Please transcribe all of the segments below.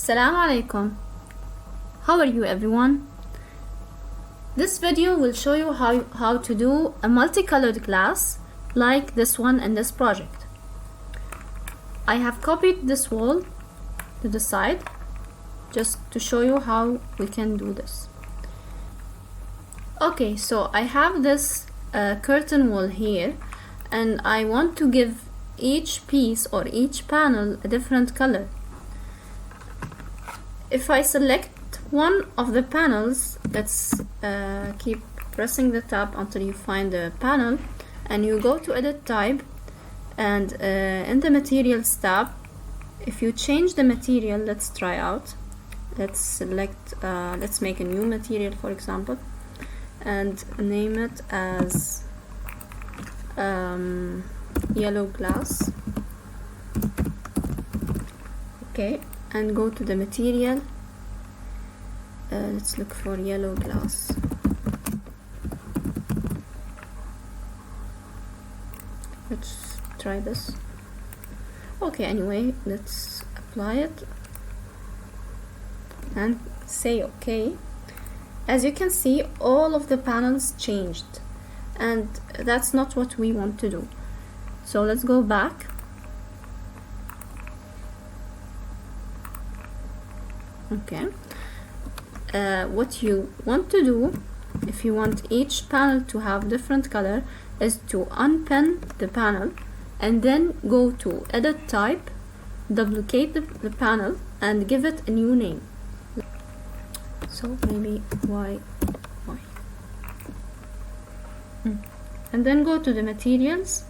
Assalamu alaikum. How are you everyone? This video will show you how to do a multicolored glass like this one in this project. I have copied this wall to the side just to show you how we can do this. Okay, so I have this curtain wall here, and I want to give each piece or each panel a different color. If I select one of the panels, let's keep pressing the tab until you find the panel, and you go to edit type, and in the materials tab, if you change the material, let's try out. Let's select, let's make a new material, for example, and name it as yellow glass. Okay, and go to the material. Let's look for yellow glass. Let's try this. Okay, anyway, let's apply it and say okay. As you can see, all of the panels changed, and that's not what we want to do. So let's go back. Okay, what you want to do, if you want each panel to have different color, is to unpin the panel and then go to edit type, duplicate the panel and give it a new name. So maybe Y. And then go to the materials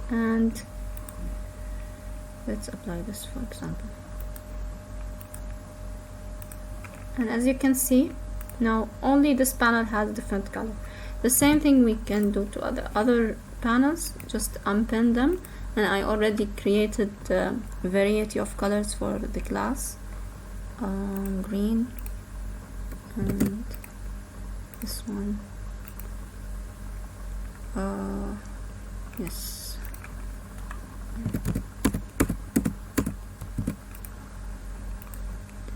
and let's apply this, for example. And as you can see, now only this panel has a different color. The same thing we can do to other panels, just unpin them, and I already created a variety of colors for the glass. Green, and this one, yes,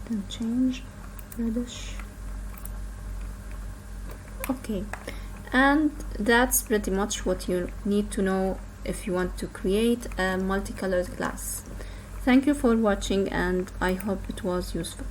didn't change, reddish. Okay, and that's pretty much what you need to know if you want to create a multicolored glass. Thank you for watching, and I hope it was useful.